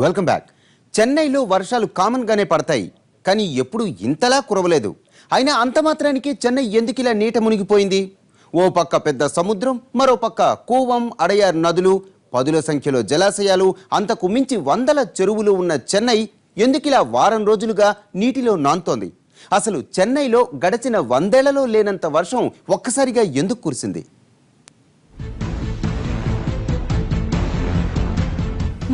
Welcome back. చెన్నైలో వర్షాలు common గానే పడతాయి, కానీ ఎప్పుడు ఇంతలా కురవలేదు. అయినా అంత మాత్రానికి చెన్నై ఎందుకు ఇలా నీట మునిగిపోయింది? ఓ పక్క పెద్ద సముద్రం, మరో పక్క కూవం, అడయార్ నదులు, పదుల సంఖ్యలో జలాశయాలు, అంతకు మించి వందల చెరువులు ఉన్న చెన్నై ఎందుకిలా వారం రోజులుగా నీటిలో నాంతోంది? అసలు చెన్నైలో గడిచిన 100 ఏళ్లలో లేనంత వర్షం ఒక్కసారిగా ఎందుకు కురిసింది?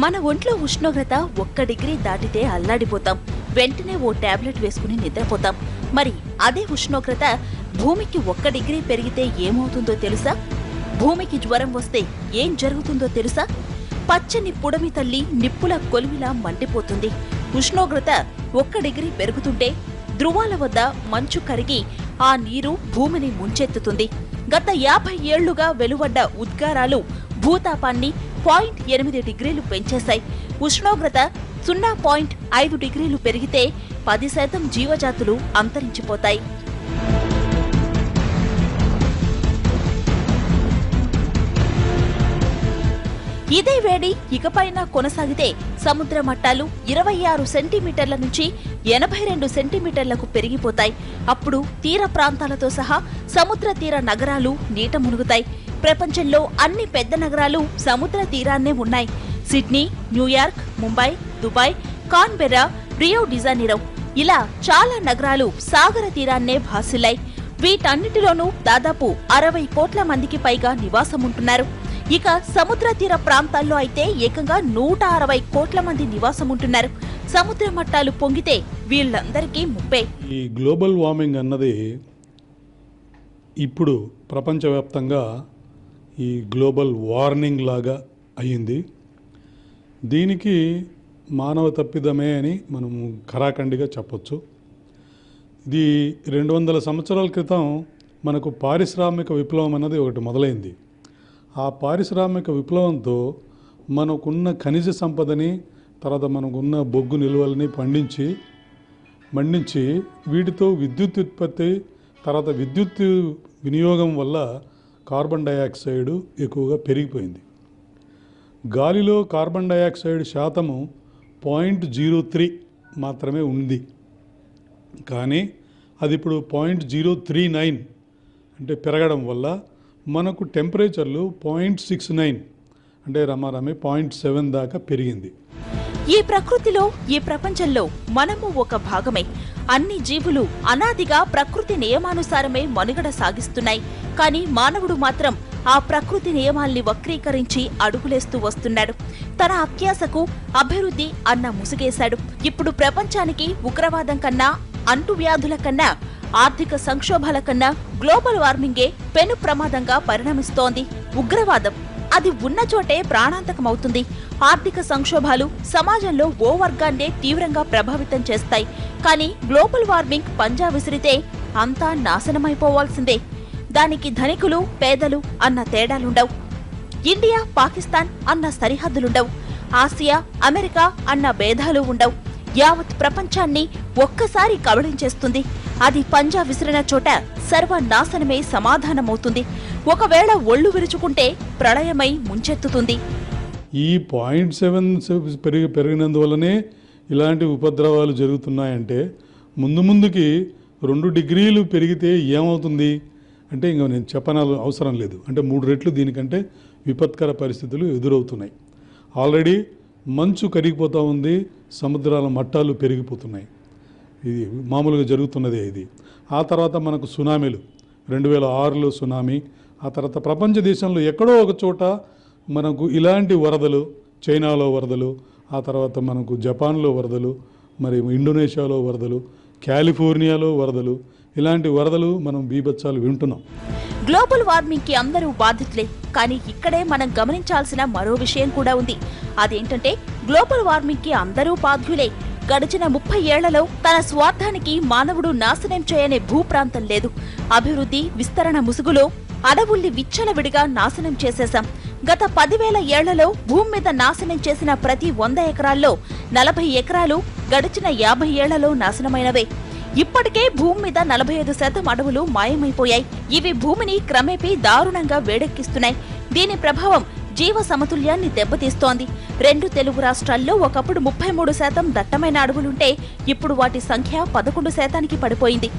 మన ఒంట్లో ఉష్ణోగ్రత 1 డిగ్రీ దాటితే అల్లాడిపోతాం. వెంటనే ఓ టాబ్లెట్ వేసుకుని నిద్రపోతాం. మరి అదే ఉష్ణోగ్రత భూమికి 1 డిగ్రీ పెరిగితే ఏమవుతుందో తెలుసా? భూమికి జ్వరం వస్తే ఏం జరుగుతుందో తెలుసా? పచ్చని పుడమి తల్లి నిప్పుల కొలిమిలా మండిపోతుంది. ఉష్ణోగ్రత 1 డిగ్రీ పెరుగుతుంటే ధృవాల వద్ద మంచు కరిగి ఆ నీరు భూమిని ముంచెత్తుతుంది. గత 50 ఏళ్లుగా వెలువడ్డ ఉద్గారాలు భూతాపాన్ని 0.8 డిగ్రీలు పెంచేశాయి. ఉష్ణోగ్రత 0.5 డిగ్రీలు పెరిగితే 10% జీవజాతులు అంతరించిపోతాయి. ఇదే వేడి ఇకపైన కొనసాగితే సముద్ర మట్టాలు 26 సెంటీమీటర్ల నుంచి 82 సెంటీమీటర్లకు పెరిగిపోతాయి. అప్పుడు తీర ప్రాంతాలతో సహా సముద్ర తీర నగరాలు నీట మునుగుతాయి. ప్రపంచంలో అన్ని పెద్ద నగరాలు సముద్ర తీరాన్నే ఉన్నాయి. Sydney, New York, Mumbai, Dubai, Canberra, Rio de Janeiro ఇలా చాలా నగరాలు సాగర తీరాన్నే భాసిల్లాయి. వీటన్నిటిలోనూ దాదాపు 60 కోట్ల మందికి పైగా నివాసముంటున్నారు. ఇక సముద్ర తీర ప్రాంతాల్లో అయితే ఏకంగా 160 కోట్ల మంది నివాసముంటున్నారు. సముద్ర మట్టాలు పొంగితే వీళ్ళందరికీ ముప్పే. ఈ గ్లోబల్ వార్మింగ్ అన్నది ఇప్పుడు ప్రపంచవ్యాప్తంగా ఈ గ్లోబల్ వార్నింగ్ లాగా అయ్యింది. దీనికి మానవ తప్పిదమే అని మనం ఖరాఖండిగా చెప్పొచ్చు. ఇది 200 సంవత్సరాల క్రితం మనకు పారిశ్రామిక విప్లవం అన్నది ఒకటి మొదలైంది. ఆ పారిశ్రామిక విప్లవంతో మనకున్న ఖనిజ సంపదని, తర్వాత మనకున్న బొగ్గు నిల్వలని మండించి వీటితో విద్యుత్ ఉత్పత్తి, తర్వాత విద్యుత్ వినియోగం వల్ల కార్బన్ డయాక్సైడ్ ఎక్కువగా పెరిగిపోయింది. గాలిలో కార్బన్ డయాక్సైడ్ శాతము 0.03 మాత్రమే ఉంది. కానీ అది ఇప్పుడు 0.039 అంటే పెరగడం వల్ల మనకు టెంపరేచర్లు 0.69 అంటే రమారమి 0.7 దాకా పెరిగింది. ఈ ప్రకృతిలో, ఈ ప్రపంచంలో మనము ఒక భాగమే. అన్ని జీవులు అనాదిగా ప్రకృతి నియమానుసారమే మనుగడ సాగిస్తున్నాయి. కానీ మానవుడు మాత్రం ఆ ప్రకృతి నియమాల్ని వక్రీకరించి అడుగులేస్తూ వస్తున్నాడు. తన అత్యాశకు అభివృద్ధి అన్న ముసుగేశాడు. ఇప్పుడు ప్రపంచానికి ఉగ్రవాదం కన్నా, అంటువ్యాధుల కన్నా, ఆర్థిక సంక్షోభాల కన్నా గ్లోబల్ వార్మింగే పెను ప్రమాదంగా పరిణమిస్తోంది. ఉగ్రవాదం అది ఉన్న చోటే ప్రాణాంతకమవుతుంది. ఆర్థిక సంక్షోభాలు సమాజంలో ఓ వర్గాన్నే తీవ్రంగా ప్రభావితం చేస్తాయి. కానీ గ్లోబల్ వార్మింగ్ పంజా విసిరితే అంతా నాశనమైపోవాల్సిందే. దానికి ధనికులు, పేదలు అన్న తేడాలుండవు. ఇండియా, పాకిస్తాన్ అన్న సరిహద్దులుండవు. ఆసియా, అమెరికా అన్న భేదాలు ఉండవు. యావత్ ప్రపంచాన్ని ఒక్కసారి కబళించేస్తుంది. అది పంజా విసిరిన చోట సర్వనాశనమే సమాధానమవుతుంది. ఒకవేళ ఒళ్ళు విరుచుకుంటే ప్రళయమై ముంచెత్తుతుంది. ఈ 0.7 పెరిగినందువల్లనే ఇలాంటి ఉపద్రవాలు జరుగుతున్నాయంటే ముందుకి 2 డిగ్రీలు పెరిగితే ఏమవుతుంది అంటే ఇంకా నేను అవసరం లేదు. అంటే 3 రెట్లు దీనికంటే విపత్కర పరిస్థితులు ఎదురవుతున్నాయి. ఆల్రెడీ మంచు కరిగిపోతూ ఉంది, సముద్రాల మట్టాలు పెరిగిపోతున్నాయి. ఇది మామూలుగా జరుగుతున్నదే ఇది. ఆ తర్వాత మనకు సునామీలు, 2006లో సునామీ, ఆ తర్వాత ప్రపంచ దేశంలో ఎక్కడో ఒక చోట మనకు ఇలాంటి వరదలు, చైనాలో వరదలు, ఆ తర్వాత మనకు జపాన్లో వరదలు, మరి ఇండోనేషియాలో వరదలు, కాలిఫోర్నియాలో వరదలు, ఇలాంటి వరదలు మనం బీభత్సాలు వింటున్నాం. గ్లోబల్ వార్మింగ్ కి అందరూ బాధితులే. కానీ ఇక్కడే మనం గమనించాల్సిన మరో విషయం కూడా ఉంది. అదేంటంటే గ్లోబల్ వార్మింగ్ కి అందరూ బాధ్యులే. గడిచిన 30 ఏళ్లలో తన స్వార్థానికి మానవుడు నాశనం చేయని భూప్రాంతం లేదు. అభివృద్ధి, విస్తరణ ముసుగులో అడవుల్ని విచ్చలవిడిగా నాశనం చేసేశాం. గత 10,000 ఏళ్లలో భూమి మీద నాశనం చేసిన ప్రతి 100 ఎకరాల్లో 40 ఎకరాలు గడిచిన 50 ఏళ్లలో నాశనమైనవే. ఇప్పటికే భూమి మీద 45% అడవులు మాయమైపోయాయి. ఇవి భూమిని క్రమేపీ దారుణంగా వేడెక్కిస్తున్నాయి. దీని ప్రభావం జీవ సమతుల్యాన్ని దెబ్బతీస్తోంది. 2 తెలుగు రాష్ట్రాల్లో ఒకప్పుడు 33% దట్టమైన అడవులుంటే ఇప్పుడు వాటి సంఖ్య 11% పడిపోయింది.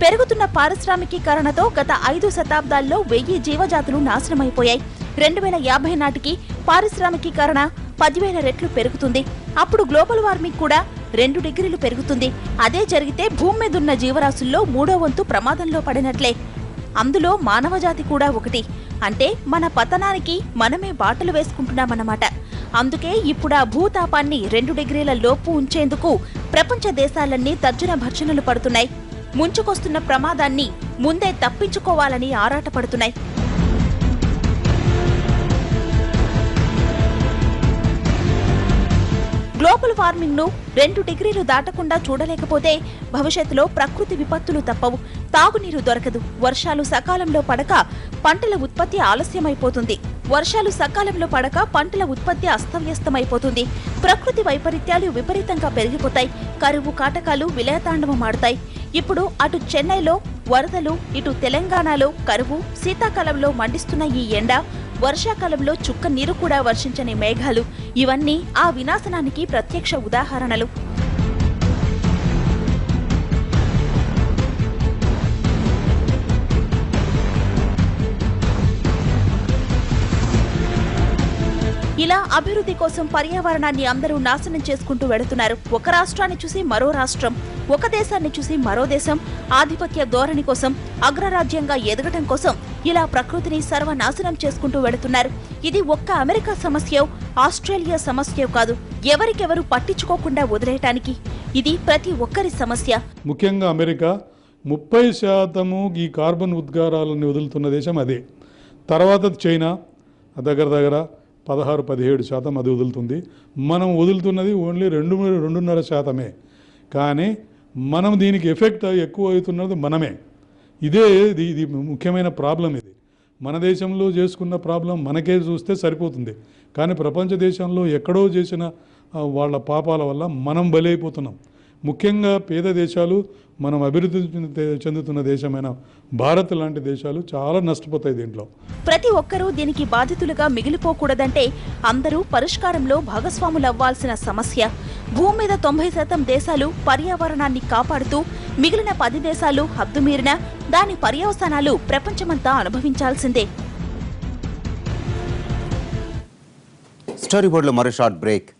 పెరుగుతున్న పారిశ్రామికీకరణతో గత 5 శతాబ్దాల్లో 1000 జీవజాతులు నాశనమైపోయాయి. 2050 నాటికి పారిశ్రామికీకరణ 10,000 రెట్లు పెరుగుతుంది. అప్పుడు గ్లోబల్ వార్మింగ్ కూడా 2 డిగ్రీలు పెరుగుతుంది. అదే జరిగితే భూమి మీదున్న జీవరాశుల్లో 3వ వంతు ప్రమాదంలో పడినట్లే. అందులో మానవజాతి కూడా ఒకటి. అంటే మన పతనానికి మనమే బాటలు వేసుకుంటున్నామన్నమాట. అందుకే ఇప్పుడు ఆ భూతాపాన్ని 2 డిగ్రీల లోపు ఉంచేందుకు ప్రపంచ దేశాలన్నీ తర్జన భర్జనలు పడుతున్నాయి. ముంచుకొస్తున్న ప్రమాదాన్ని ముందే తప్పించుకోవాలని ఆరాటపడుతున్నాయి. గ్లోబల్ వార్మింగ్ ను 2 డిగ్రీలు దాటకుండా చూడలేకపోతే భవిష్యత్తులో ప్రకృతి విపత్తులు తప్పవు. తాగునీరు దొరకదు. వర్షాలు సకాలంలో పడక పంటల ఉత్పత్తి ఆలస్యమైపోతుంది. పంటల ఉత్పత్తి అస్తవ్యస్తమైపోతుంది. ప్రకృతి వైపరీత్యాలు విపరీతంగా పెరిగిపోతాయి. కరువు కాటకాలు విలయతాండవమాడుతాయి. ఇప్పుడు అటు చెన్నైలో వరదలు, ఇటు తెలంగాణలో కరువు, శీతాకాలంలో మండిస్తున్న ఈ ఎండ, వర్షాకాలంలో చుక్క నీరు కూడా వర్షించని మేఘాలు, ఇవన్నీ ఆ వినాశనానికి ప్రత్యక్ష ఉదాహరణలు. ఇలా అభివృద్ధి కోసం పర్యావరణాన్ని అందరూ నాశనం చేసుకుంటూ వెళుతున్నారు. ఒక రాష్ట్రాన్ని చూసి మరో రాష్ట్రం, ఒక దేశాన్ని చూసి మరో దేశం ఆధిపత్య ధోరణి కోసం, అగ్రరాజ్యంగా ఎదగటం కోసం ఇలా ప్రకృతిని సర్వనాశనం చేసుకుంటూ వెళుతున్నారు. ఇది ఒక్క అమెరికా సమస్య, ఆస్ట్రేలియా సమస్య కాదు. ఎవరికెవరు పట్టించుకోకుండా వదిలేయటానికి ఇది ప్రతి ఒక్కరి సమస్య. ముఖ్యంగా అమెరికా 30% ఈ కార్బన్ ఉద్గారాలను వదులుతున్న దేశం అదే. తర్వాత చైనా దగ్గర 16-17% అది వదులుతుంది. మనం వదులుతున్నది ఓన్లీ 2.5%. కానీ మనం దీనికి ఎఫెక్ట్ ఎక్కువ అవుతున్నది మనమే. ఇది ముఖ్యమైన ప్రాబ్లం. ఇది మన దేశంలో చేసుకున్న ప్రాబ్లం మనకే చూస్తే సరిపోతుంది. కానీ ప్రపంచ దేశంలో ఎక్కడో చేసిన వాళ్ళ పాపాల వల్ల మనం బలైపోతున్నాం. ముఖ్యంగా పేద దేశాలు, మనం అభివృద్ధి చెందుతున్న దేశమైన భారత్ లాంటి దేశాలు చాలా నష్టపోతాయి దీంట్లో. ప్రతి ఒక్కరూ దీనికి బాధితులుగా మిగిలిపోకూడదంటే అందరూ పరిష్కారంలో భాగస్వాములవ్వాల్సిన సమస్య. భూమి మీద 90% దేశాలు పర్యావరణాన్ని కాపాడుతూ మిగిలిన 10 దేశాలు హద్దుమీరినా దాని పర్యవసానాలు ప్రపంచమంతా అనుభవించాల్సిందే. స్టోరీ బోర్డులో మరో షార్ట్ బ్రేక్.